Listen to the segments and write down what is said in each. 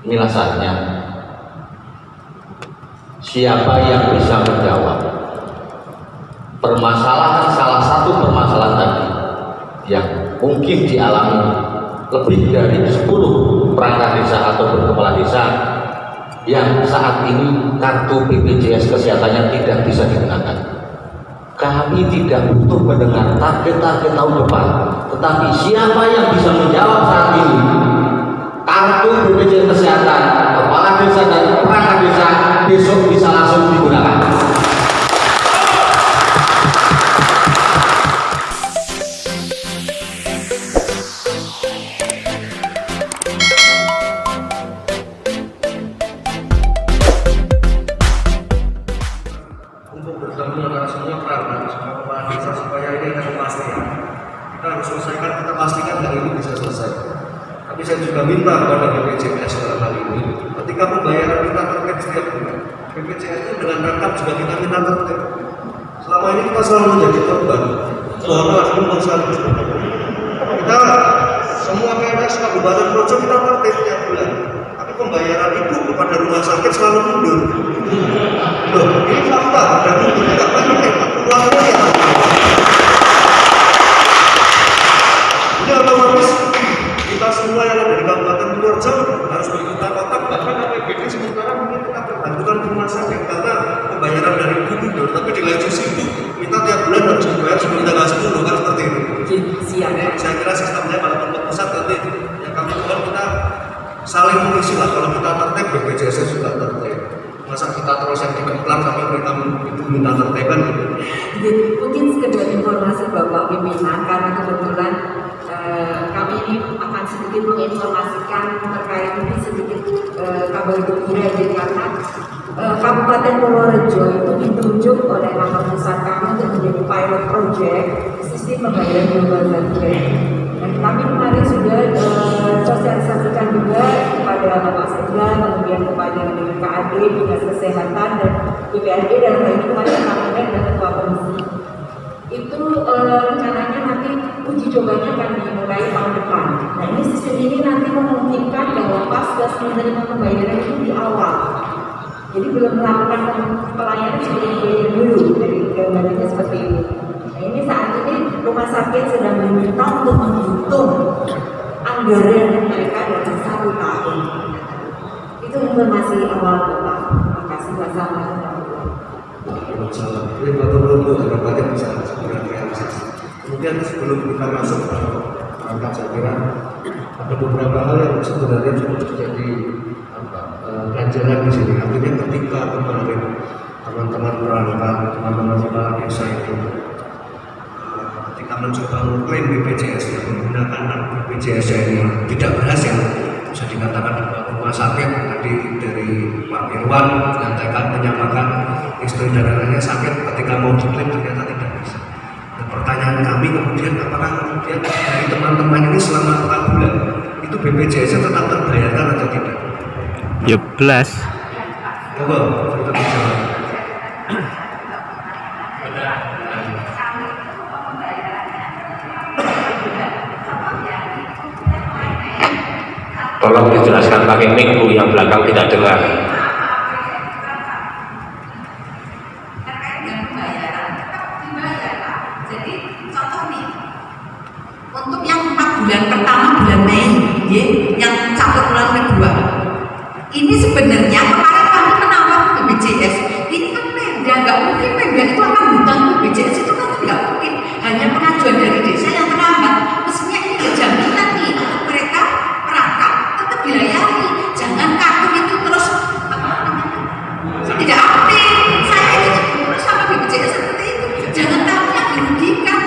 milasannya, siapa yang bisa menjawab permasalahan, salah satu permasalahan tadi yang mungkin dialami lebih dari 10 perangkat desa atau kepala desa yang saat ini kartu BPJS kesehatannya tidak bisa digunakan. Kami tidak butuh mendengar target-target tahun depan, tetapi siapa yang bisa menjawab saat ini kartu BPJS kesehatan kepala desa dan perangkat desa besok bisa langsung digunakan. Untuk bertemu dengan semua perangkat, semua kepala desa supaya ini ada kepastian. Kita harus selesaikan, kita pastikan hari ini bisa selesai. Tapi saya juga minta kepada BPJS dalam hal ini, ketika pembayaran kita terkait setiap bulan, BPJS itu dengan rangkap juga kita minta terkait. Selama ini kita selalu menjadi korban. Soalnya semua selalu kita semua PNS Kabupaten Projo kita terkait setiap bulan. Tapi pembayaran ibu kepada rumah sakit selalu mundur. Loh, ini fakta dan itu tidak banyak uangnya ya. Ini otomatis kita semua yang ada di Kabupaten Purworejo harus berputar otak, bahkan APBD sementara mungkin kita berbantuan rumah sakit karena pembayaran dari ibu mundur, tapi di lain sisi itu kita tiap bulan harus dibayar sebelum tanggal 10 kan seperti itu. Saya kira sistemnya pada tempat pusat nanti ya kami mohon kita saling mengisi lah, kalau kita tertib BPJS juga tertib. Masa kita terus yang dikemplang tapi kita minta tertekan gitu. Mungkin sekedar informasi Bapak pimpinan, karena kebetulan kami ini akan sedikit menginformasikan terkait ini sedikit kabar gembira jadi karena Kabupaten Purworejo itu ditunjuk oleh kantor pusat kami untuk menjadi pilot project sistem pembayaran global banking. Dan kami kemarin sudah sosialisasikan juga kepada Bapak Sekda, kemudian kepada BKAD, Dinas Kesehatan dan BPRD dalam hal ini kemarin Kabupaten dan Ketua Komisi. Itu rencananya nanti uji cobanya akan dimulai tahun depan. Nah ini sistem ini nanti memungkinkan bahwa Pasdes menerima pembayaran itu di awal. Jadi belum melakukan pelayanan sebelum bayar dulu, dari gambarnya seperti itu. Nah ini saat ini rumah sakit sedang diminta untuk menghitung anggaran mereka dalam 1 tahun. Itu informasi awal Bapak. Terima kasih. Wassalamualaikum. Terima kasih harapannya bisa segera realisasi. Kemudian sebelum kita masuk ke perangkat, saya kira ada beberapa hal yang sebenarnya cukup jadi pelajaran di sini. Artinya ketika kemarin teman-teman perangkat, teman-teman kepala desa itu ketika mencoba mengklaim BPJS yang menggunakan BPJS ini tidak berhasil, bisa dikatakan di rumah sakit tadi dari Pak Irwan menyampaikan istri dan anaknya sakit, ketika mau diklaim ternyata tidak bisa. Dan pertanyaan kami kemudian, apakah kemudian dari teman-teman ini selama 4 bulan itu BPJS tetap terbayarkan atau tidak? Ya belas. Tetap dijawab. Tolong dijelaskan pakai mic Bu, yang belakang tidak dengar. Terkait dengan pembayaran, tetap dibayar Pak. Jadi contoh nih, untuk yang 4 bulan pertama bulan Mei, yang 1 bulan kedua, ini sebenarnya kemarin kami menawar BPJS. Ini kan Pemda, nggak mungkin Pemda itu akan hutang BPJS itu kan nggak mungkin. Hanya pengajuan dari desa yang terlambat. Mestinya ini ada jaminan nih untuk mereka perangkat tetap dilayani. Jangan kartu itu terus tidak aktif. Saya itu terus sama BPJS seperti itu. Jangan kami yang dirugikan.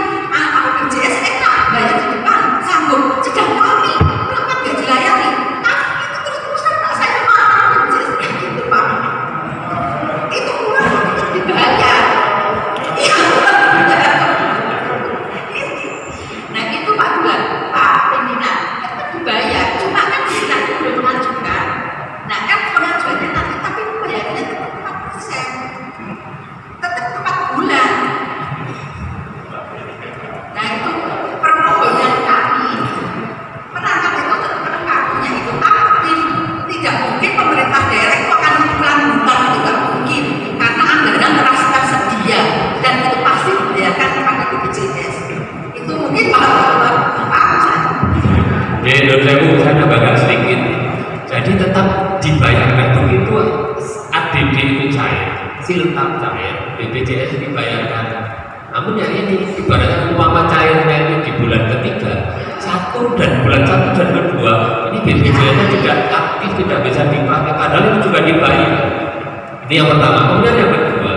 BPJS enak bayar di depan sanggup. Sedang kami perangkat nggak dilayani. Kami itu terus-terusan Pak. Saya marah BPJS gitu Pak. Itu uang tetap dibayar. Iya. Nah itu Pak Duan, Pak pimpinan tetap dibayar. Cuma kan kita belum tetap dibayarkan. Begitu ADD itu cair, siltab cair, BPJS dibayarkan. Namun yang ini ibaratnya umpama cairnya itu di bulan ketiga, bulan 1 dan kedua ini BPJS tidak aktif, tidak bisa dipakai, padahal itu juga dibayar. Ini yang pertama. Kemudian yang kedua,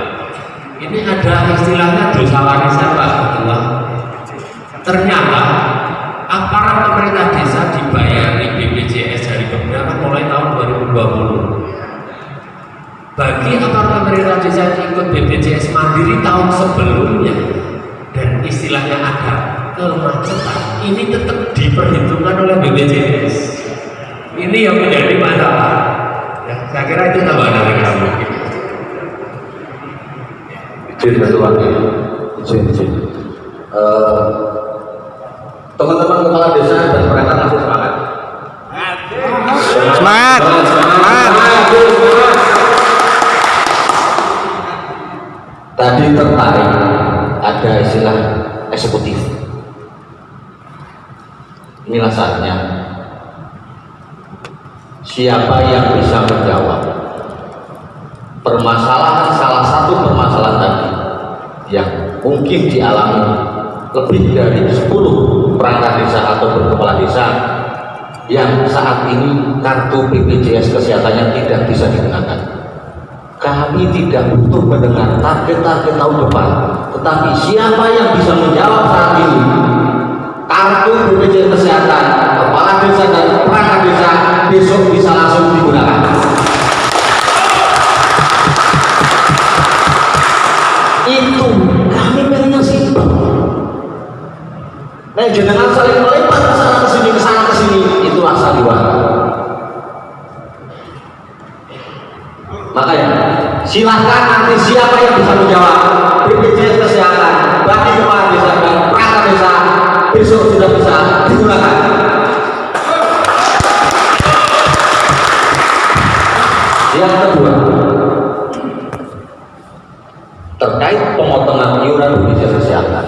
ini ada istilahnya dosa warisan Pak Ketua. Ternyata aparat pemerintah desa dibayar BPJS dari pemerintah mulai tahun 2020. Bagi aparat pemerintah desa yang ikut BPJS mandiri tahun sebelumnya dan istilahnya ada kemacetan, ini tetap diperhitungkan oleh BPJS. Ini yang menjadi masalah. Ya, saya kira itu tambahan dari kami. Izin Ketua, izin. Teman-teman kepala desa dan perangkat masih semangat. Semangat. Tadi tertarik ada istilah eksekutif. Inilah saatnya. Siapa yang bisa menjawab permasalahan, salah satu permasalahan tadi yang mungkin dialami lebih dari 10 perangkat desa atau kepala desa yang saat ini kartu BPJS kesehatannya tidak bisa digunakan. Kami tidak butuh mendengar target-target tahun depan, tetapi siapa yang bisa menjawab saat ini kartu BPJS kesehatan kepala desa dan perangkat desa besok bisa langsung digunakan. Itu kami pengennya simpel. Nah, jangan saling melepas kesana kesini, itu asal diwara. Makanya silahkan nanti siapa yang bisa menjawab BPJS kesehatan bagi kepala desa dan perangkat desa besok sudah bisa digunakan. Yang kedua, terkait pemotongan iuran BPJS kesehatan.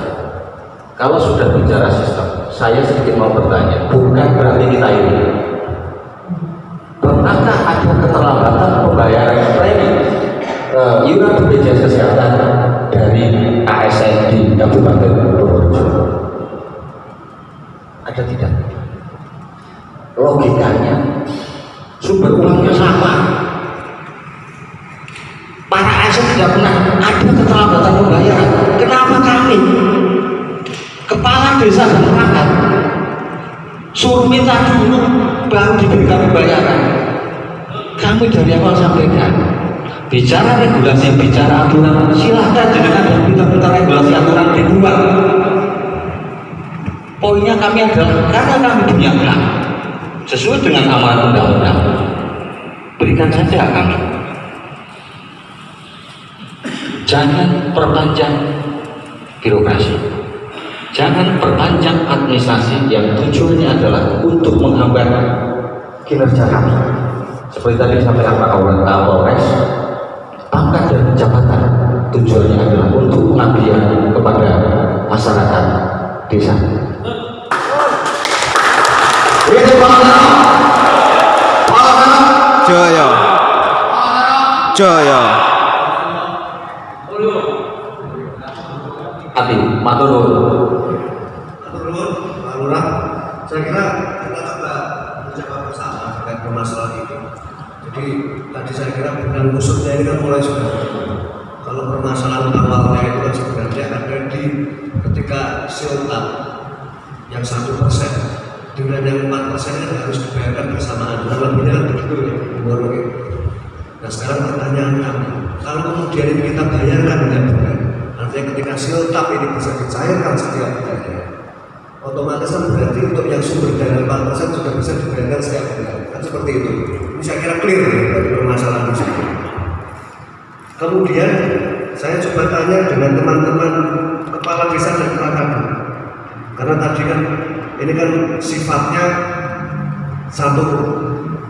Kalau sudah bicara sistem, saya sedikit mau bertanya, bukan berarti kita ini pernahkah ada keterlambatan pembayaran premi iuran BPJS kesehatan dari ASN di Kabupaten Purworejo? Ada tidak? Logikanya sumber uangnya sama. Para ASN tidak pernah ada keterlambatan pembayaran. Kenapa kami kepala desa dan perangkat suruh minta dulu baru diberikan pembayaran? Kami dari awal sampaikan bicara regulasi, bicara aturan, silahkan dengan pintar-pintar regulasi aturan dibuat. Poinnya kami adalah karena kami punya hak sesuai dengan amanat undang-undang, berikan saja kami. Jangan perpanjang birokrasi, jangan perpanjang administrasi yang tujuannya adalah untuk menghambat kinerja kami. Seperti tadi disampaikan Pak Kapolres, pangkat dan jabatan tujuannya adalah untuk pengabdian kepada masyarakat desa. Jaya. Jaya. Hati, matur nuwun. Pak Lurah, saya kira kita coba menjawab bersama terkait permasalahan ini. Jadi tadi saya kira benang kusutnya ini kan mulai sudah. Kalau permasalahan awalnya itu kan sebenarnya ada di ketika siltab yang 1%, dengan yang 4% kan harus dibayarkan bersamaan. Nah, lebihnya kan begitu ya, Nah sekarang pertanyaan kami, kalau kemudian ini kita bayarkan dengan benar, artinya ketika siltab ini bisa dicairkan setiap bulannya, otomatis kan berarti untuk yang sumber dana 4% juga bisa dibayarkan setiap bulan, kan seperti itu. Ini saya kira clear ya dari permasalahan di sini. Kemudian saya coba tanya dengan teman-teman kepala desa dan perangkat, karena tadi kan ini kan sifatnya satu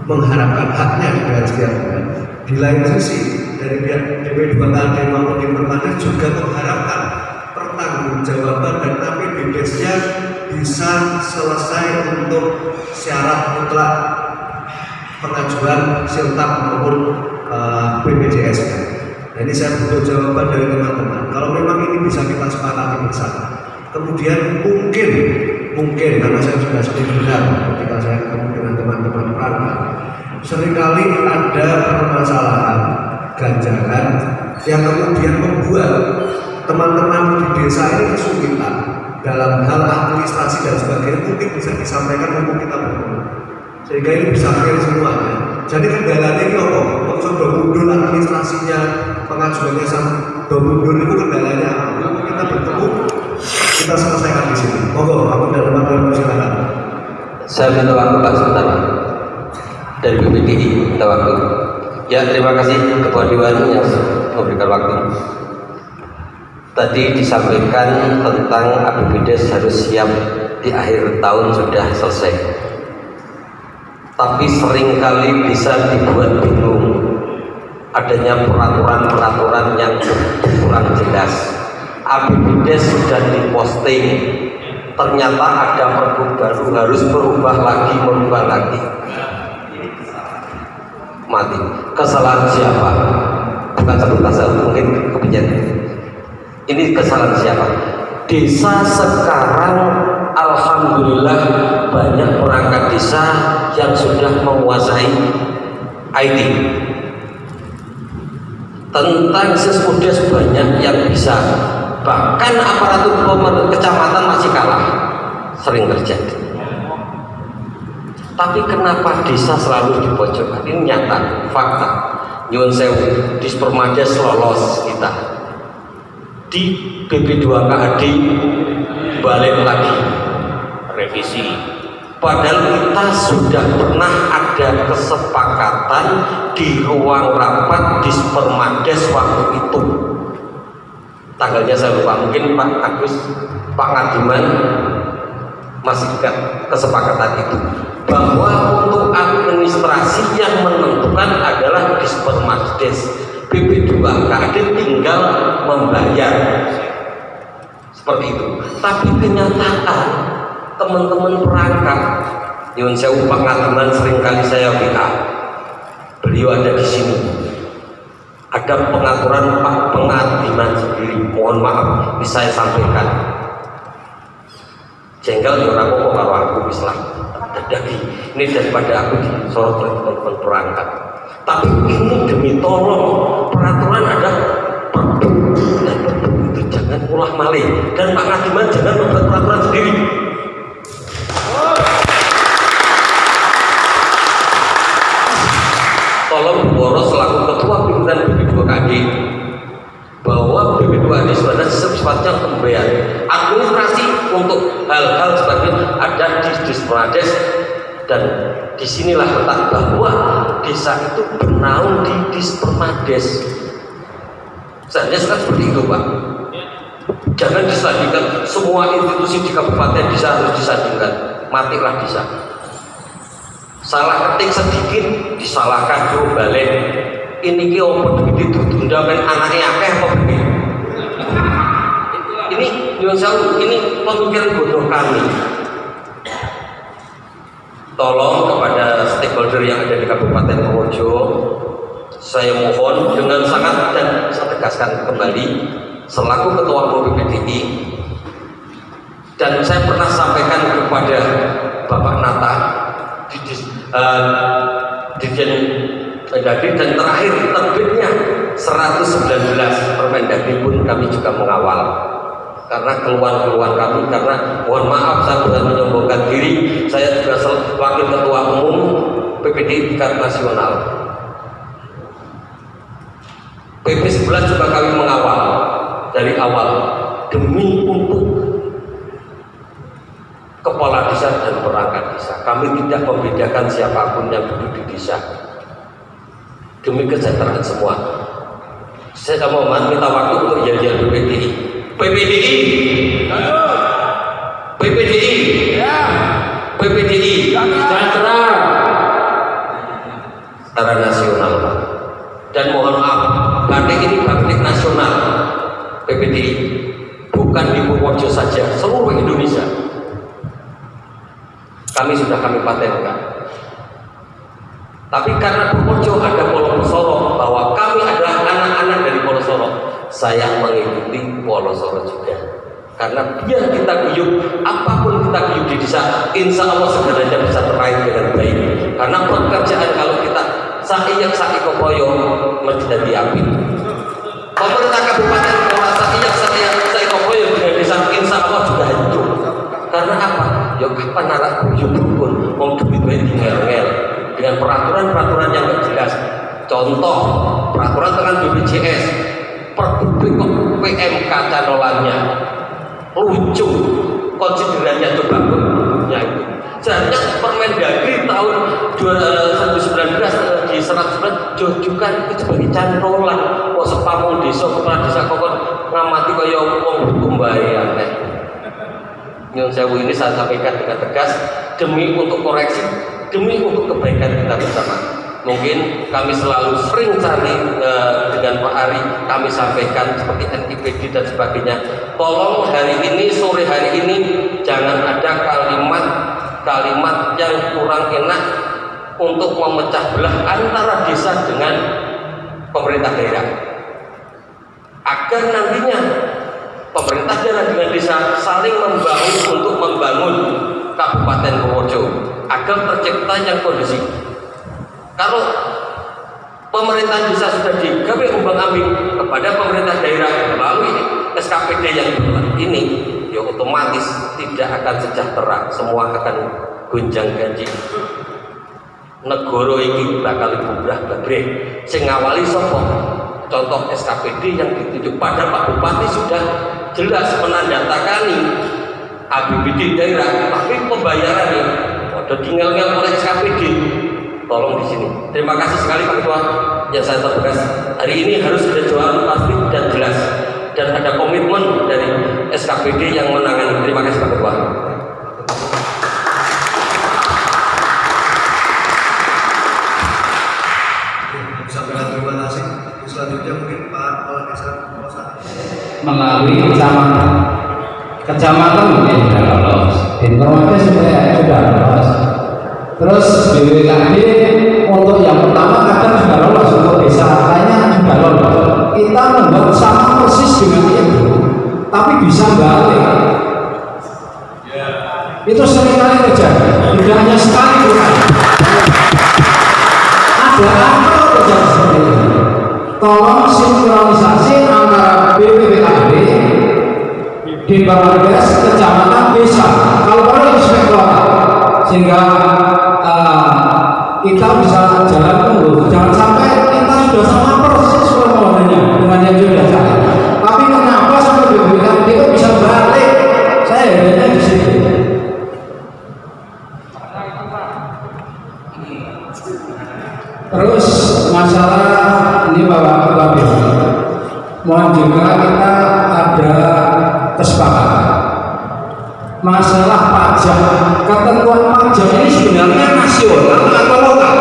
mengharapkan haknya dibayar setiap bulan. Di lain sisi dari pihak DP2KD maupun tim permanen juga mengharapkan pertanggungjawaban dan APBD-nya bisa selesai untuk syarat mutlak pengajuan siltap maupun BPJS. Nah, ini saya butuh jawaban dari teman-teman. Kalau memang ini bisa kita sepakati bersama, kemudian mungkin karena saya sudah sering dengar ketika saya ketemu dengan teman-teman perantau, seringkali ada permasalahan ganjalan yang kemudian membuat teman-teman di desa ini kesulitan dalam hal administrasi dan sebagainya. Mungkin bisa disampaikan untuk kita bertemu sehingga ini bisa clear semuanya. Jadi kendalanya ini apa? Kok mundur administrasinya, pengajuannya sampai mundur itu kendalanya apa? Kita bertemu, kita selesaikan di sini. Monggo, aku dan teman-teman silakan. Saya minta waktu Pak sebentar dari BPDI, minta waktu. Ya, terima kasih Ketua Dewan yang memberikan waktu. Tadi disampaikan tentang APBDes harus siap di akhir tahun sudah selesai. Tapi seringkali bisa dibuat bingung adanya peraturan-peraturan yang kurang jelas. APBDes sudah diposting, ternyata ada pergub baru harus merubah lagi. Mati. Kesalahan siapa? Bukan sebutase, mungkin kebijakan. Ini kesalahan siapa? Desa sekarang alhamdulillah banyak perangkat desa yang sudah menguasai IT. Tentang Sesmudes banyak yang bisa. Bahkan aparatur kecamatan masih kalah, sering terjadi. Tapi kenapa desa selalu dipojokkan? Ini nyata, fakta. Nyuwun sewu, Dispermades lolos kita. Di BP2KAD balik lagi revisi. Padahal kita sudah pernah ada kesepakatan di ruang rapat Dispermades waktu itu. Tanggalnya saya lupa, mungkin Pak Agus, Pak Ngadiman masih ingat kesepakatan itu, bahwa untuk administrasi yang menentukan adalah Dispermades, BP2KAD tinggal membayar seperti itu. Tapi kenyataan teman-teman perangkat, nyuwun sewu Pak Ngadiman seringkali saya WA, beliau ada di sini. Ada pengaturan Pak Pengadilan sendiri, mohon maaf, bisa saya sampaikan. Jengkel ya orang kok karo aku Islam. Dadi ini daripada aku disorot oleh teman-teman perangkat. Tapi ini demi tolong, peraturan ada pergub dan pergub itu jangan ulah malih, dan Pak Ngadiman jangan membuat peraturan sendiri. Tolong Bu Woro selaku ketua pimpinan BP2KAD bahwa BP2KAD sebenarnya sifatnya pembayar. Administrasi untuk hal-hal sebagainya ada di Dispermades, dan disinilah letak bahwa desa itu bernaung di Dispermades. Seharusnya seperti itu Pak. Jangan disandingkan semua institusi di kabupaten desa harus disandingkan. Matilah desa. Salah ketik sedikit disalahkan suruh balik. Ini ki opo ditunda men anaknya akeh apa begini? Ini nyuwun sewu, ini pemikiran bodoh kami. Tolong kepada stakeholder yang ada di Kabupaten Purworejo, saya mohon dengan sangat, dan saya tegaskan kembali selaku ketua umum BPDI, dan saya pernah sampaikan kepada Bapak Nata di Dirjen Mendagri, dan terakhir terbitnya 119 Permendagri pun kami juga mengawal karena keluhan-keluhan kami. Karena mohon maaf, saya bukan menyombongkan diri, saya juga wakil ketua umum PPDI tingkat nasional. PP 11 juga kami mengawal dari awal demi untuk kepala desa dan perangkat desa. Kami tidak membedakan siapapun yang duduk di desa, demi kesejahteraan semua. Saya mau minta waktu untuk janjian PPDI. PPDI, PPDI, PPDI, secara nasional Pak. Dan mohon maaf, batik ini batik nasional PPDI, bukan di Purworejo saja, seluruh Indonesia. Kami sudah patenkan. Tapi karena Purworejo ada Wonosobo, bahwa kami adalah anak-anak dari Wonosobo, saya mengikuti Wonosobo juga. Karena biar kita guyup, apapun kita guyup di desa, insya Allah sebenarnya bisa teraih dengan baik. Karena pekerjaan kalau kita saiyak saikopoyo mesti jadi api. Pemerintah kabupaten kota saiyak saikopoyo dengan desa, insya Allah juga hancur. Karena apa? Ya kapan anak guyup pun mau duit ngel-ngel dengan peraturan-peraturan yang tidak jelas. Contoh peraturan tentang BPJS, pergubrik kok PMK canolannya lucu, konsiderannya coba ya itu. Seharusnya Permendagri tahun 2019 di 109 jojukan itu sebagai canolan. Kok sepamung desa kepala desa kokon ngamati kaya wong hukum bae aneh. Nyun sewu ini saya sampaikan dengan tegas demi untuk koreksi, demi untuk kebaikan kita bersama. Mungkin kami selalu sering cari dengan Pak Ari, kami sampaikan seperti NIPD dan sebagainya. Tolong hari ini, sore hari ini jangan ada kalimat yang kurang enak untuk memecah belah antara desa dengan pemerintah daerah. Agar nantinya pemerintah daerah dengan desa saling membangun untuk membangun Kabupaten Purworejo agar tercipta yang kondisi. Kalau pemerintah desa sudah digawe umbang-ambing kepada pemerintah daerah melalui SKPD yang ini, ya otomatis tidak akan sejahtera, semua akan gonjang ganjing. Negara ini bakal bubrah babreh. Sing ngawali sapa? Contoh SKPD yang ditunjuk pada Pak Bupati sudah jelas menandatangani APBD daerah, tapi pembayarannya ada tinggal-tinggal oleh SKPD. Tolong di sini. Terima kasih sekali Pak Ketua yang saya tertugas. Hari ini harus ada jawaban pasti dan jelas dan ada komitmen dari SKPD yang menangani. Terima kasih Pak Ketua. Sampaikan terima kasih. Selanjutnya mungkin Pak Kepala Desa Kosa. Melalui kecamatan mungkin sudah lolos, informasi sudah lolos. Terus BWKB untuk yang pertama kadang sudah lolos, untuk desa lainnya sudah lolos. Kita membuat sama persis dengan itu, tapi bisa balik. Itu seringkali terjadi, tidak hanya sekali bukan. Ada apa terjadi seperti itu? Tolong sinkronisasi antara BPKB di Bangladesh, kecamatan, desa, kalau perlu inspektorat, sehingga kita bisa jalan tunggu. Jangan sampai kita sudah sama persis formulernya dengan yang sudah saya. Tapi kenapa sampai BPKB itu bisa balik? Saya herannya di situ. Terus masalah ini Bapak Ketua, mohon juga kita ada kesepakatan. Masalah pajak, ketentuan pajak ini sebenarnya nasional atau lokal?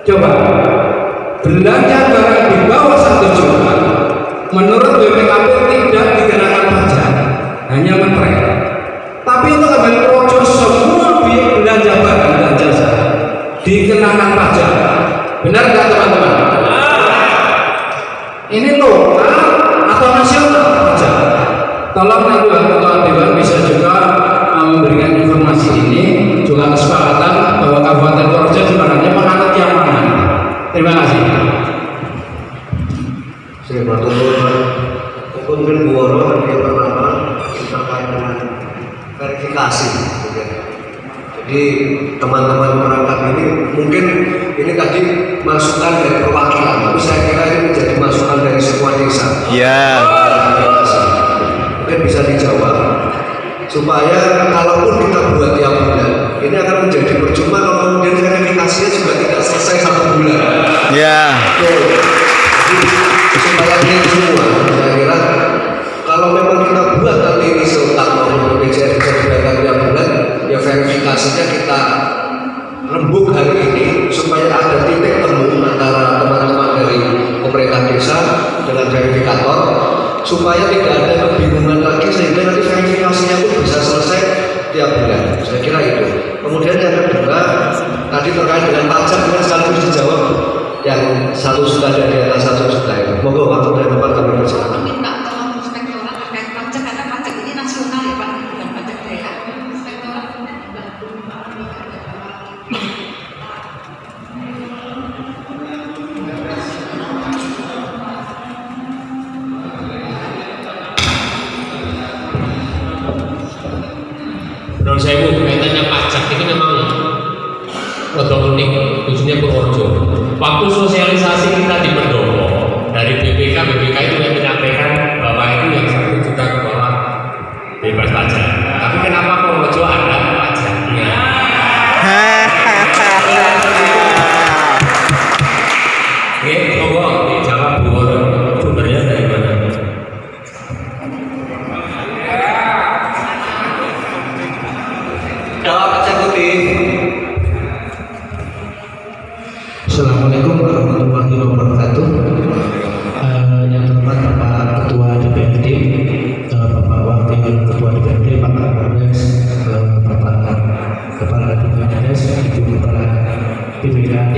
Coba, belanja barang di bawah 1 juta menurut BPKB tidak dikenakan pajak, hanya mentrek. Tapi untuk Kabupaten Purworejo semua belanja barang dan jasa dikenakan pajak. Benar nggak teman-teman? Ini lokal atau nasional pajak? Tolong nanti Ketua Dewan bisa juga memberikan informasi ini, juga kesepakatan bahwa Kabupaten Purworejo sebenarnya menganut yang mana. Terima kasih. Saya bertolak mungkin buoro yang pertama terkait dengan verifikasi. Jadi teman-teman perangkat ini mungkin ini tadi masukan dari perwakilan, tapi saya kira ini menjadi masukan dari semua desa. Ya. Mungkin bisa dijawab supaya kalaupun kita buat tiap bulan ini akan menjadi percuma kalau kemudian verifikasinya juga tidak selesai 1 bulan. Ya. Jadi supaya ini semua, saya kira kalau memang kita buat nanti ini serentak maupun BPJS bisa dibayar tiap bulan, ya verifikasinya kita rembuk hari ini supaya ada titik temu antara teman-teman dari pemerintah desa dengan verifikator supaya tidak ada kebingungan lagi sehingga nanti verifikasinya pun bisa selesai tiap bulan. Saya kira itu. Kemudian yang kedua, tadi terkait dengan pajak mungkin sekaligus dijawab yang 1 juta dan di atas 1 juta itu. Monggo waktu dari Bapak kami persilakan. Minta tolong inspektorat terkait pajak karena pajak ini nasional ya Pak, bukan pajak daerah. Inspektorat menurut saya Bu, kaitannya pajak itu memang rada unik, khususnya Purworejo. Waktu sosialisasi kita di Pendopo dari BPK itu yang menyampaikan bahwa itu yang 1 juta ke bawah bebas pajak. Tapi kenapa Purworejo ada pajaknya? Oke, monggo dijawab Bu. Sumbernya dari mana? Jawab eksekutif. Assalamualaikum warahmatullahi wabarakatuh. Yang terhormat Bapak Ketua DPRD, Bapak Wakil Ketua DPRD, Pak Kapolres, Bapak Kepala BPJS, Ibu Kepala BPKD,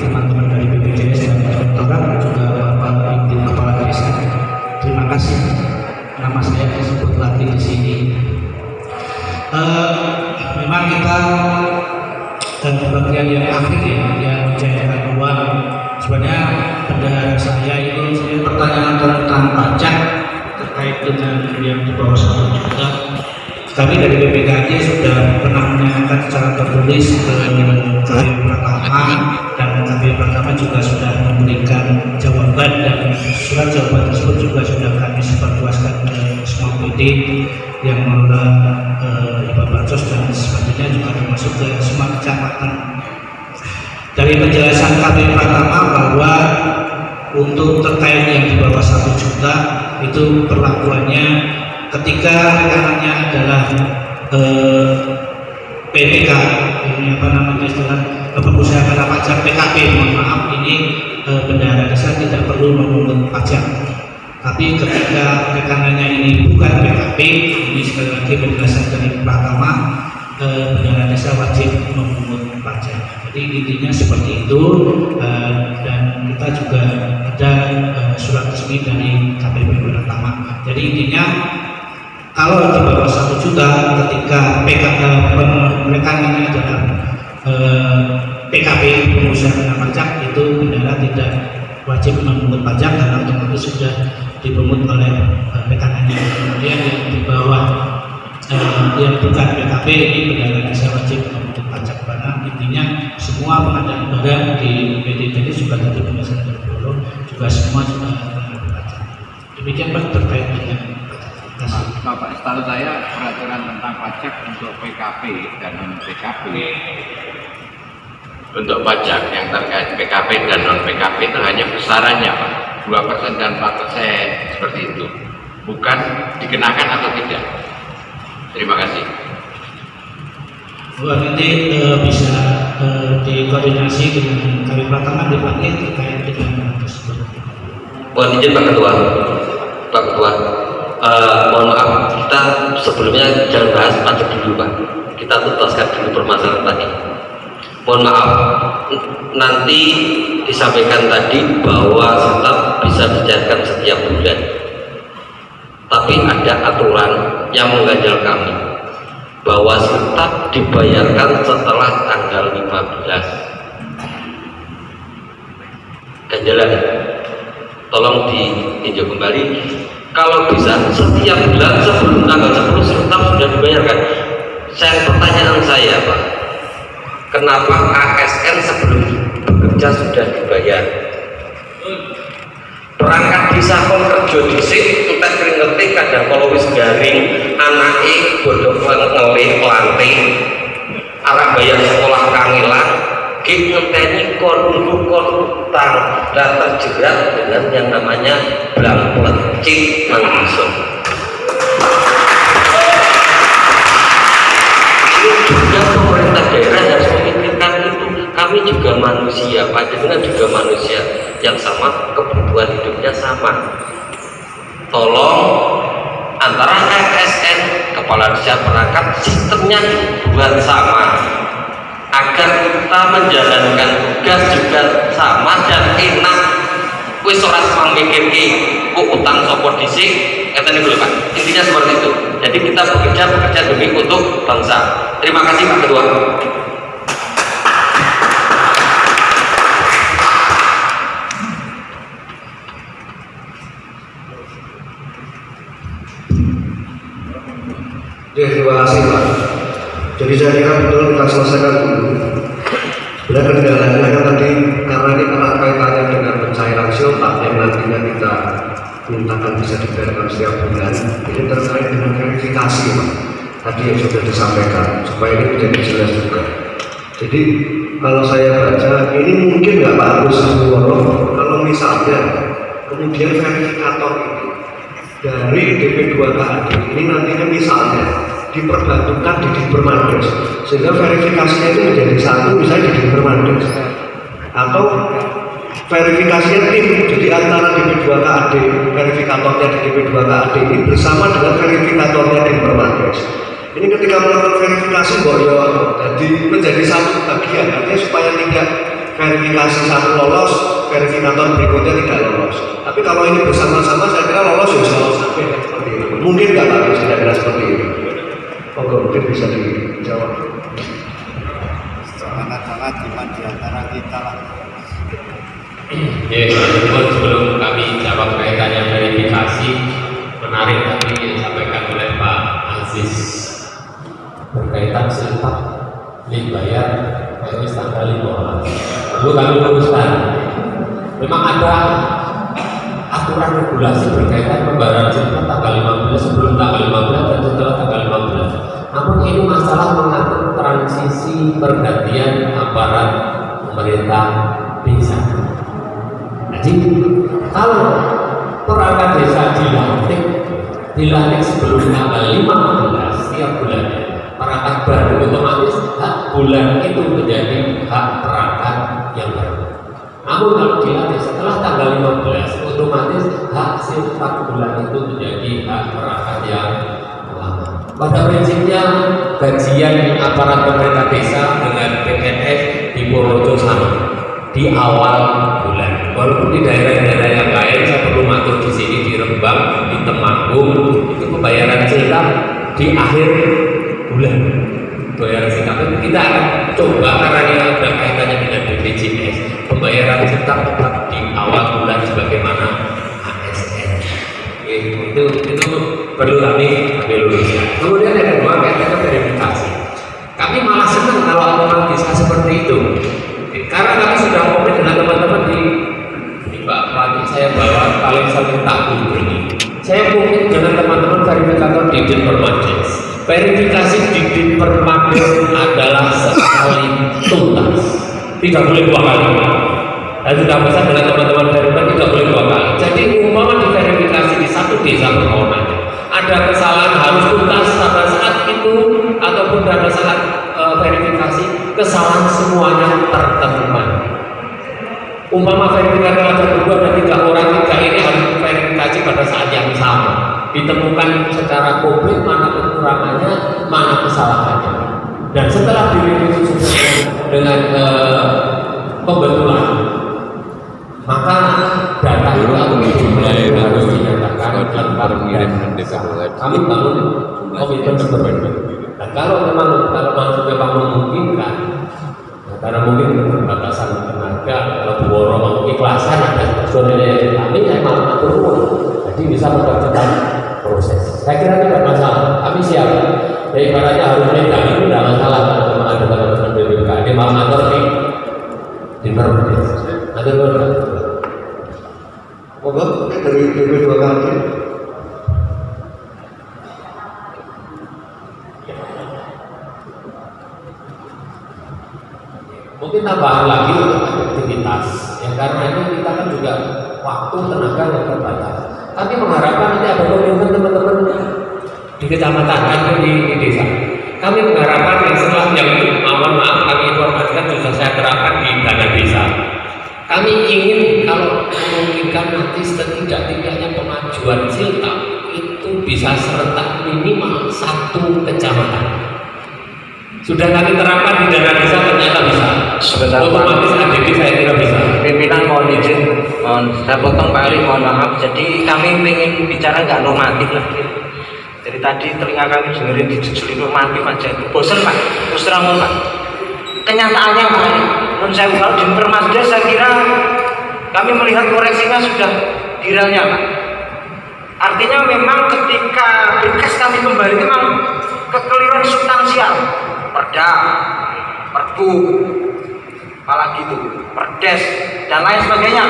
teman-teman dari BPJS dan Inspektorat, juga Bapak Ibu Kepala Desa. Terima kasih. Nama saya disebut lagi di sini. Memang kita bagian yang akhir ya, yang mencairkan uang. Sebenarnya bendahara saya itu saya pertanyaan tentang pajak terkait dengan yang di bawah 1 juta. Kami dari BPKD sudah pernah menanyakan secara tertulis ke KPU Pratama, dan KPU Pratama juga sudah memberikan jawaban, dan surat jawaban tersebut juga sudah kami sebarluaskan ke semua PD yang mengelola Bapak-Pres dan sebagainya, juga termasuk ke semua kecamatan. Dari penjelasan KPU Pratama bahwa untuk terkait yang di bawah 1 juta itu perlakuannya ketika rekanannya adalah PPK, ini apa namanya istilah pengusaha kena pajak PKP, mohon maaf, ini bendahara desa tidak perlu memungut pajak. Tapi ketika rekanannya ini bukan PKP, ini sekali lagi penjelasan dari Pratama, bendahara desa wajib memungut pajak. Jadi intinya seperti itu, dan kita juga ada surat resmi dari KPU Pratama. Jadi intinya kalau di bawah 1 juta, ketika rekanannya adalah PKP, pengusaha kena pajak, itu bendahara tidak wajib memungut pajak karena otomatis sudah dipungut oleh rekanannya. Kemudian yang di bawah yang bukan PKP, ini bendahara desa wajib memungut pajak, karena intinya semua pengadaan barang di PDP juga tadi berdasarkan dari Bolo juga semua juga pajak. Demikian Pak terkait dengan Bapak, setahu saya peraturan tentang pajak untuk PKP dan non PKP. Untuk pajak yang terkait PKP dan non PKP itu hanya besarannya Pak, 2% dan 4% seperti itu, bukan dikenakan atau tidak. Terima kasih. Nanti bisa dikoordinasi dengan KPU Pratama dipanggil terkait dengan tersebut. Mohon izin Pak Ketua. Pak Ketua, mohon maaf, kita sebelumnya jangan bahas pajak dulu Pak. Kita tuntaskan dulu permasalahan tadi. Mohon maaf, nanti disampaikan tadi bahwa tetap bisa dicairkan setiap bulan. Tapi ada aturan yang mengganjal kami bahwa tetap dibayarkan setelah tanggal 15. Ganjalan, tolong ditinjau kembali. Kalau bisa setiap bulan sebelum tanggal 10 tetap sudah dibayarkan. Pertanyaan saya Pak, kenapa ASN sebelum bekerja sudah dibayar? Perangkat desa kon kerja dhisik entek keringeting kadang kalau wis garing anake bodho ngelih lanting arep bayar sekolah kangelan ki ngenteni kon utang dan terjerat dengan yang namanya blang plecit nang desa. Ini juga pemerintah daerah harus memikirkan itu. Kami juga manusia, panjenengan juga manusia yang sama, kebutuhan hidupnya sama. Tolong antara ASN, kepala desa perangkat, sistemnya dibuat sama. agar kita menjalankan tugas juga sama dan enak. Wis ora semang mikir kok utang sapa dhisik, ngeten niku lho Pak. Intinya seperti itu. Jadi kita bekerja demi untuk bangsa. Terima kasih Pak Ketua. Ya, terima kasih Pak. Jadi saya kira betul kita selesaikan dulu. Sebenarnya kendalanya kan tadi karena ini kaitannya dengan pencairan siltap yang nantinya kita mintakan bisa dibayarkan setiap bulan. Ini terkait dengan verifikasi Pak. Tadi yang sudah disampaikan supaya ini menjadi jelas juga. Jadi kalau saya baca ini mungkin nggak Pak Agus Suwono kalau misalnya kemudian verifikator ini dari DP2KAD ini nantinya misalnya diperbantukan di Dipermandes sehingga verifikasinya itu menjadi satu misalnya di Dipermandes atau verifikasinya tim jadi antara DP2KAD verifikatornya di DP2KAD ini bersama dengan verifikatornya di Dipermandes. Ini ketika melakukan verifikasi jadi menjadi satu bagian artinya supaya tidak verifikasi satu lolos, verifikator berikutnya tidak lolos. Tapi kalau ini bersama-sama saya kira lolos ya lolos sampai seperti itu. Mungkin nggak Pak, kira-kira seperti itu. Mungkin bisa dijawab. Sangat-sangat cuma di antara kita lah. Ya, sebelum kami jawab kaitannya verifikasi, menarik tadi yang disampaikan oleh Pak Aziz berkaitan siltap dibayar PNS tanggal 15. Lalu kami luruskan, memang ada aturan regulasi berkaitan pembayaran siltap tanggal 15 sebelum tanggal 15 dan setelah tanggal 15. Namun ini masalah mengatur transisi pergantian aparat pemerintah desa. Jadi kalau perangkat desa dilantik sebelum tanggal 15 setiap bulannya, perangkat baru otomatis hak bulan itu menjadi hak perangkat yang baru. Namun kalau dilantik setelah tanggal 15 otomatis hak siltap bulan itu menjadi hak perangkat yang lama. Pada prinsipnya gajian aparat pemerintah desa dengan PNS di Purworejo sama di awal bulan. Walaupun di daerah-daerah yang lain saya perlu matur di sini di Rembang, di Temanggung itu pembayaran siltap di akhir bulan. Pembayaran siltap itu kita akan coba karena ini ada kaitannya dengan BPJS. Pembayaran siltap tetap di awal bulan sebagaimana ASN. Itu perlu kami luruskan. Kemudian yang kedua kaitannya verifikasi. Kami malah senang kalau orang bisa seperti itu. Karena kami sudah komit dengan teman-teman di Pak Pelatih saya bawa paling sering takut ini. Saya komit dengan teman-teman verifikator di Dipermandes. Verifikasi di Dipermandes adalah sekali tuntas, tidak boleh dua kali. Dan sudah pesan dengan teman-teman verifikator tidak boleh dua kali. Jadi umpama diverifikasi di satu desa permohonannya ada kesalahan harus tuntas pada saat itu ataupun pada saat verifikasi kesalahan semuanya tertemukan. Umpama verifikator ada 2 dan 3 orang, 3 ini harus diverifikasi pada saat yang sama, ditemukan secara komplit mana kekurangannya, mana kesalahannya. Dan setelah direvisi dengan pembetulan, maka data itu harus dinyatakan lengkap dan kami bangun komitmen seperti itu. Nah, kalau memang memungkinkan, karena mungkin keterbatasan tenaga, kalau Bu Woro mau ikhlasan ada personilnya kami saya malah atur uang, jadi bisa mempercepat proses. Saya kira tidak masalah, kami siap. Jadi ibaratnya harus megang itu tidak masalah kalau memang ada teman-teman BPK. Ini mau atur di Permandes. Ada berapa? Moga dari DP2KAD. Mungkin tambahan lagi untuk aktivitas yang karena ini kita kan juga waktu tenaga yang terbatas. Tapi mengharapkan ini ada komitmen teman-teman di kecamatan atau di desa. Kami mengharapkan yang setelah yang itu mohon maaf kami informasikan juga saya terapkan di dana desa. Kami ingin kalau memungkinkan nanti setidak-tidaknya pemajuan siltap itu bisa serentak minimal 1 kecamatan. Sudah kami terapkan di dana desa ternyata bisa. Sebentar, Pak. Otomatis ADD saya kira bisa. Pimpinan mohon izin, saya potong Pak Ari, mohon maaf. Jadi kami ingin bicara nggak normatif lagi. Jadi tadi telinga kami dengerin dijujuli normatif aja itu bosan Pak, terus terang Pak. Kenyataannya Pak, menurut saya kalau di Permasdes saya kira kami melihat koreksinya sudah diralnya Pak. Artinya memang ketika berkas kami kembali itu memang kekeliruan substansial, perda, perbu, apalagi itu, perdes dan lain sebagainya.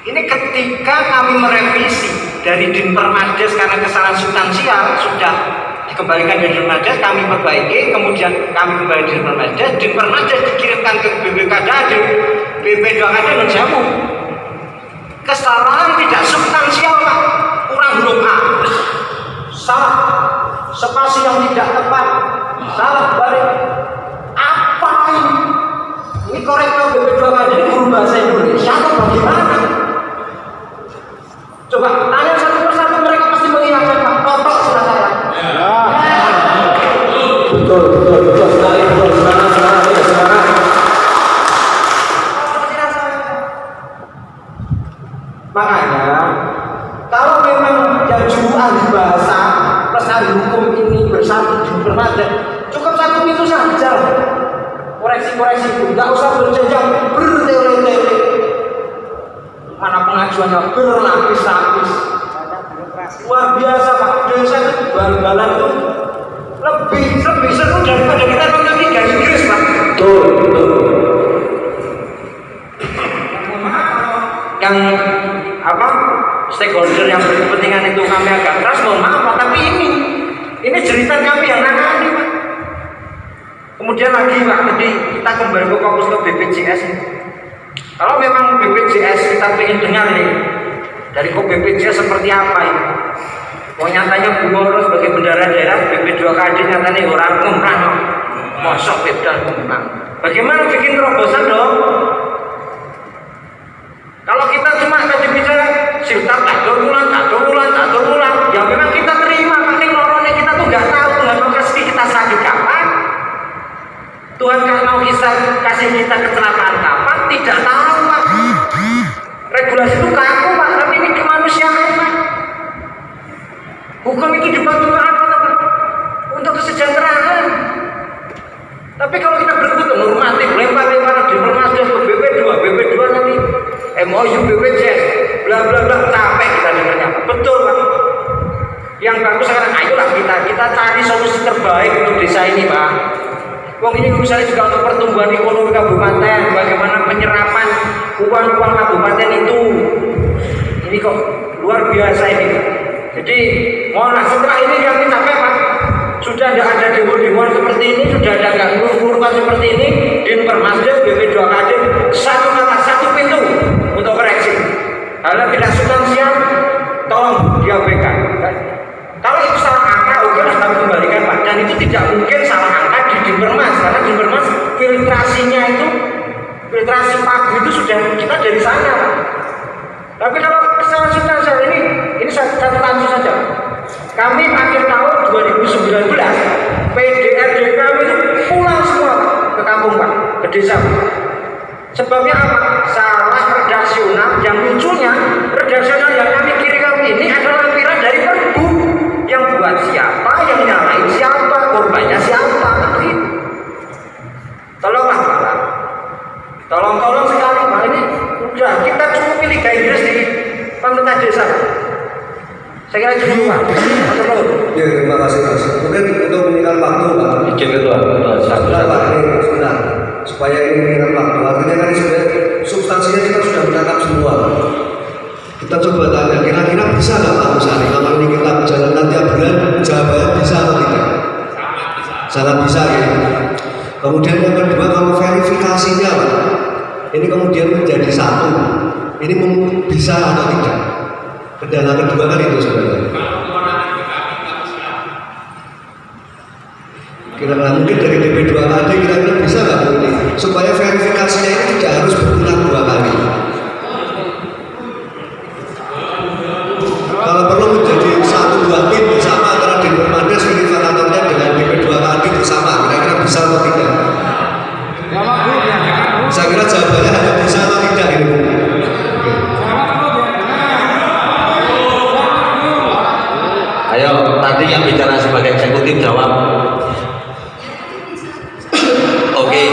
Ini ketika kami merevisi dari Dinpermasdes karena kesalahan substansial sudah dikembalikan dari Dinpermasdes, kami perbaiki, kemudian kami kembali di Dinpermasdes, Dinpermasdes dikirimkan ke BPKD, BP2KD menjamu. Kesalahan tidak substansial Pak, kurang huruf A, salah, spasi yang tidak tepat, salah balik. Apa ini? Ini korektor BP2KD ini guru bahasa Indonesia atau bagaimana? Coba tanya satu persatu, mereka pasti mengingatkan Pak, totok sudah saya. Betul sekali, semangat. Makanya kalau memang yang juru ahli bahasa plus ahli hukum ini bersatu di Permasdes, cukup satu itu saja. Koreksi-koreksi itu nggak usah berjenjang berteori-teori. Mana pengajuannya berlapis-lapis. Luar biasa Pak, desa itu bal-balan itu lebih seru daripada kita nonton Liga Inggris Pak. Betul. Yang apa stakeholder yang berkepentingan itu kami agak keras, mohon maaf Pak, tapi ini jeritan kami yang nangani Pak. Kemudian lagi Pak, jadi kita kembali ke fokus ke BPJS. Kalau memang BPJS kita ingin dengar nih dari kok BPJS seperti apa ini. Mau nyatanya Bu Moro sebagai bendara daerah BP2KD nyatanya orang ngomong mosok beda ngomong. Bagaimana bikin terobosan dong? Kalau kita cuma tadi bicara siltab tak ulang, ya memang kita terima, tapi lorongnya kita tuh nggak tahu Tuhan mau kasih kita sakit kapan, Tuhan mau kasih kita kecelakaan kapan, tidak tahu Pak. Regulasi itu kaku Pak, tapi ini kemanusiaan Pak. Hukum itu dibuat untuk kesejahteraan. Tapi kalau kita berkutu normatif, lempar-lempar di Permasdes ke BP2 nanti MOU BPJS, bla bla bla, capek kita dengarnya. Betul Pak. Yang bagus sekarang, ayolah kita cari solusi terbaik untuk desa ini Pak. Wong ini misalnya juga untuk pertumbuhan ekonomi kabupaten, bagaimana penyerapan uang kabupaten itu. Ini kok luar biasa ini. Jadi mohonlah setelah ini kami capek Pak. Sudah tidak ada dewan seperti ini, sudah ada gangguan seperti ini. Dinpermasdes BP2KD satu kata satu pintu untuk koreksi. Kalau tidak substansial, tolong diabaikan. Kalau itu salah angka, oke lah kami kembalikan Pak. Dan itu tidak mungkin salah angka di Dinpermas, karena Dinpermas filtrasinya itu, filtrasi pagu itu sudah kita dari sana Pak. Tapi kalau kesalahan substansial ini satu tansu saja. Kami akhir tahun 2019 PDRD kami itu pulang semua ke kampung Pak, ke desa. Sebabnya apa? Salah redaksional. Yang lucunya redaksional yang kami kirim ini adalah lampiran dari perbu. Yang buat siapa, yang nyalain siapa, korbannya siapa, begitu. Tolonglah Pak, tolong sekali Pak, ini udah kita cukup pilih Liga Inggris di pemerintah desa. Saya kira itu Pak. Ya, terima kasih Mas. Mungkin untuk meninggal waktu Pak. Izin ketua, Sudah Pak, ini sudah. Supaya ini meninggal waktu. Artinya kan sebenarnya substansinya kita sudah menangkap semua. Kita coba tanya, kira-kira bisa nggak Pak misalnya kalau ini kita menjalankan tiap bulan, jawabannya bisa atau tidak? Sangat bisa ya. Kemudian yang kedua, kalau verifikasinya Pak, ini kemudian menjadi satu. Ini bisa atau tidak? Kendala kedua kan itu sebenarnya. Kira-kira mungkin dari DP2KD kira-kira bisa nggak ini supaya verifikasinya ini tidak harus berulang 2 kali. Kalau perlu menjadi 1-2 tim bersama antara Dinpermasdes verifikatornya dengan DP2KD bersama. jawabannya hanya bisa atau tidak ini. Ayo, tadi yang bicara sebagai eksekutif jawab. Oke,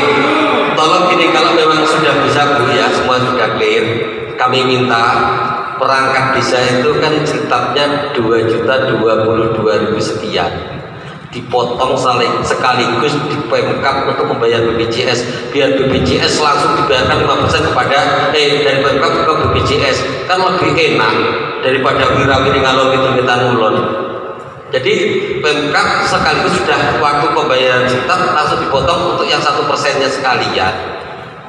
tolong gini, kalau memang sudah bisa Bu ya, semua sudah clear, kami minta perangkat desa itu kan jiltabnya 2.022.000 sekian, dipotong sekaligus di Pemkab untuk membayar BPJS, biar BPJS langsung dibayarkan 5% kepada dari Pemkab ke BPJS, kan lebih enak daripada wirawiri ngalor itu kita nulon. Jadi Pemkab sekaligus sudah waktu pembayaran jiltab langsung dipotong untuk yang 1%-nya sekalian.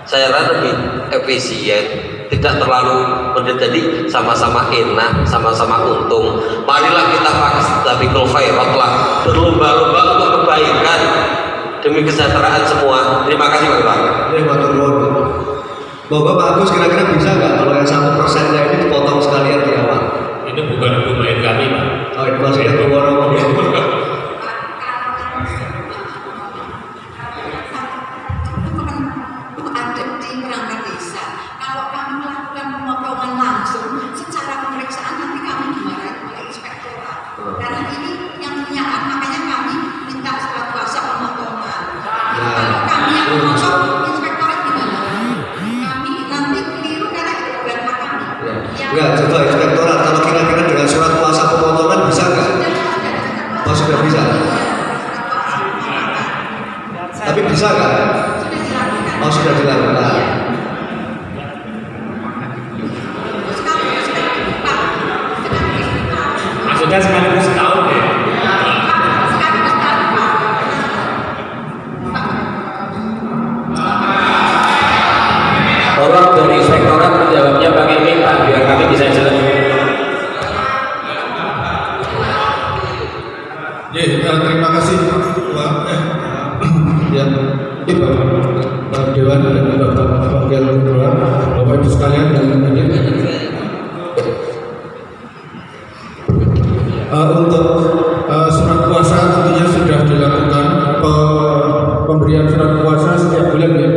Saya rasa lebih efisien, tidak terlalu berat, jadi sama-sama enak, sama-sama untung. Marilah kita pakai Sabiqul Khairat lah, berlomba-lomba untuk kebaikan demi kesejahteraan semua. Terima kasih Pak. Ini matur nuwun. Bapak Pak Agus kira-kira bisa nggak kalau yang 1%-nya ini dipotong sekalian di awal? Ini bukan domain kami, Pak. Oh, itu maksudnya keluar. Ada di perangkat desa. Kalau kami melakukan pemotongan langsung secara pemeriksaan nanti kami dimarahi oleh inspektorat. Karena ini yang punya hak, makanya kami minta surat kuasa pemotongan. Kalau kami yang memotong, inspektorat gimana? Kami nanti keliru karena itu bukan hak kami. Enggak, coba inspektorat kalau kira-kira dengan surat kuasa pemotongan bisa nggak? Oh, sudah bisa. Tapi bisa nggak? Oh, sudah dilakukan. Maksudnya sekaligus setahun ya? Tolong dari inspektorat menjawabnya pakai minta biar kami bisa jelas. Terima kasih Pak. Ya, ini Bapak Dewan dan Bapak Wakil Ketua, Bapak Ibu sekalian dan hadir. Untuk surat kuasa tentunya sudah dilakukan pemberian surat kuasa setiap bulan ya.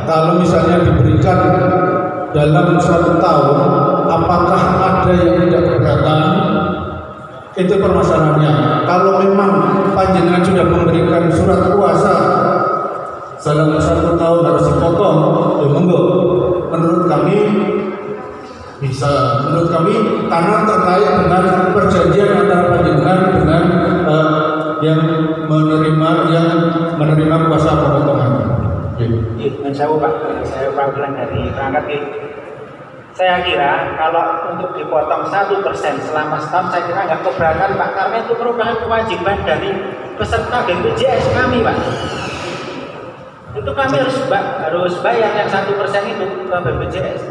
Kalau misalnya diberikan dalam 1 tahun, apakah ada yang tidak keberatan? Itu permasalahannya. Kalau memang panjenengan sudah memberikan surat kuasa dalam 1 tahun harus dipotong, ya monggo. Menurut kami bisa. Menurut kami karena terkait dengan perjanjian antara panjenengan dengan yang menerima kuasa pemotongan. Saya Pak Ulan dari perangkat. Saya kira kalau untuk dipotong 1% selama setahun, saya kira nggak keberatan Pak, karena itu merupakan kewajiban dari peserta BPJS kami Pak. Itu kami harus bayar yang 1% itu ke BPJS.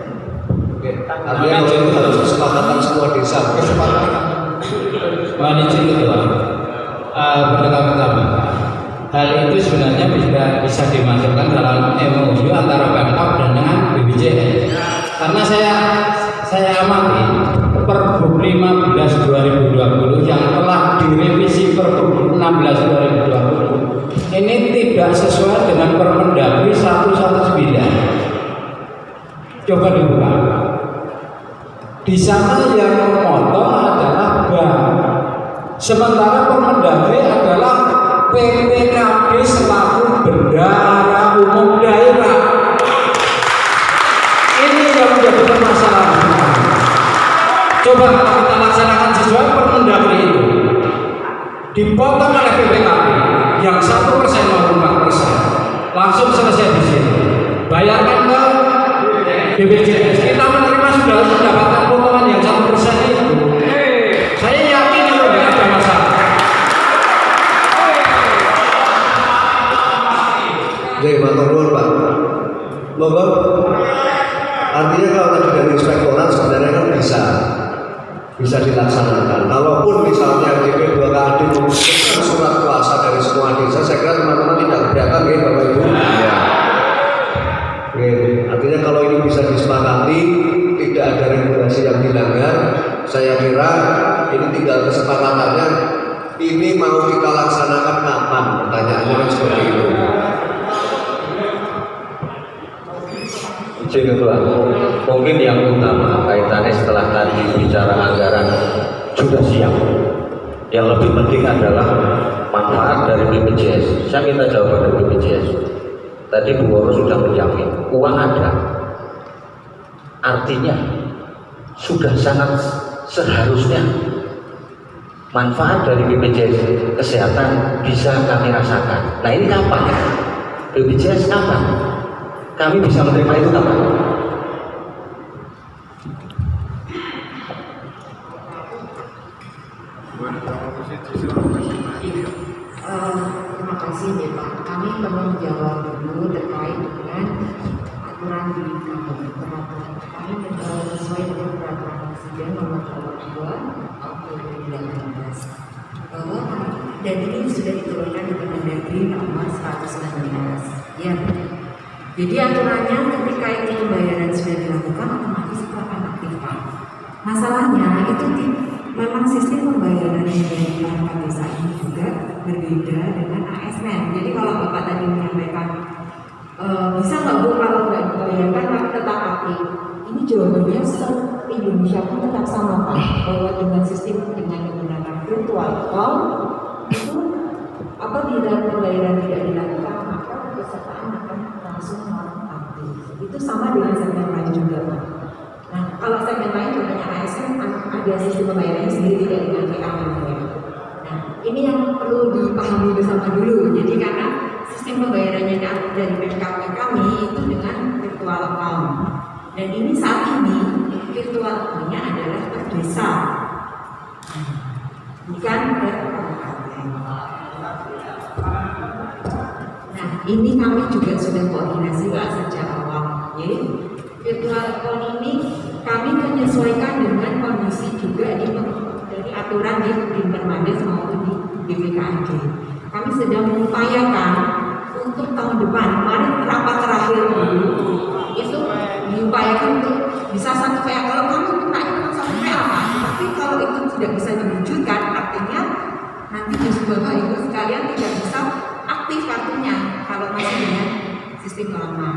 Artinya kalau itu harus kesepakatan semua desa. Mohon izin Ketua, pendengar pertama, hal itu sebenarnya bisa dimasukkan dalam MOU antara Pemkab dengan BPJS. Karena saya amati Pergub 15 2020 yang telah direvisi Pergub 16 2020 ini tidak sesuai dengan Permendagri 119. Coba dibuka. Di sana yang memotong adalah bank. Sementara Permendagri adalah PPKB selaku bendahara umum daerah. Ini yang menjadi permasalahan. Coba kita laksanakan sesuai Permendagri itu. Dipotong oleh PPKB yang 1% maupun 4%, langsung selesai di sini. Bayarkan ke BPJS. Kita menerima sudah mendapatkan potongan yang 1% itu. Saya yakin itu tidak ada masalah. Jadi matur nuwun Pak. Monggo. Artinya kalau tadi dari inspektorat sebenarnya kan bisa dilaksanakan. Kalaupun misalnya DP2KD mengusulkan surat kuasa dari semua desa, saya kira teman-teman tidak keberatan ya Bapak Ibu. Iya. Artinya kalau ini bisa disepakati, tidak ada regulasi yang dilanggar, saya kira ini tinggal kesepakatannya. Ini mau kita laksanakan kapan? Pertanyaannya kan seperti itu. Izin Ketua, mungkin yang utama kaitannya setelah tadi bicara anggaran sudah siap. Yang lebih penting adalah manfaat dari BPJS. Saya minta jawaban dari BPJS. Tadi Bu Woro sudah menjamin uang ada. Artinya sudah sangat seharusnya manfaat dari BPJS Kesehatan bisa kami rasakan. Nah ini kapan? BPJS kapan? Kami bisa menerima itu kapan? Terima kasih ya Pak. Kami perlu menjawab dulu terkait dengan aturan di peraturan. Kami sesuai dengan peraturan Presiden nomor 22 tahun 2018 bahwa dan ini sudah diturunkan di Permendagri nomor 119. Ya. Jadi aturannya ketika itu pembayaran sudah dilakukan otomatis itu akan aktifkan. Masalahnya itu memang sistem pembayaran yang dari perangkat desa ini juga berbeda dengan ASN. Jadi kalau Bapak tadi menyampaikan bisa nggak Bu kalau nggak dibayarkan tapi tetap aktif? Ini jawabannya se-Indonesia pun tetap sama Pak, bahwa dengan sistem dengan menggunakan virtual account itu apabila pembayaran tidak dilakukan maka pesertaan akan langsung aktif. Itu sama dengan segmen lain juga Pak. Nah, kalau segmen lain contohnya ASN ada sistem pembayarannya sendiri tidak dengan PA. Nah, ini yang perlu dipahami bersama dulu. Jadi karena sistem pembayarannya dari PKP kami itu dengan virtual account. Dan ini saat ini virtual account-nya adalah per desa, bukan per kabupaten. Nah, ini kami juga sudah koordinasi Pak sejak awal. Jadi virtual account ini kami menyesuaikan dengan kondisi juga dari aturan di Permades maupun di BPKAD. Kami sedang mengupayakan untuk tahun depan, kemarin rapat terakhir itu diupayakan untuk bisa satu PA. Kalau kami minta itu satu PA, tapi kalau itu tidak bisa diwujudkan, artinya nanti justru Bapak Ibu sekalian tidak bisa aktif kartunya kalau masih dengan sistem lama.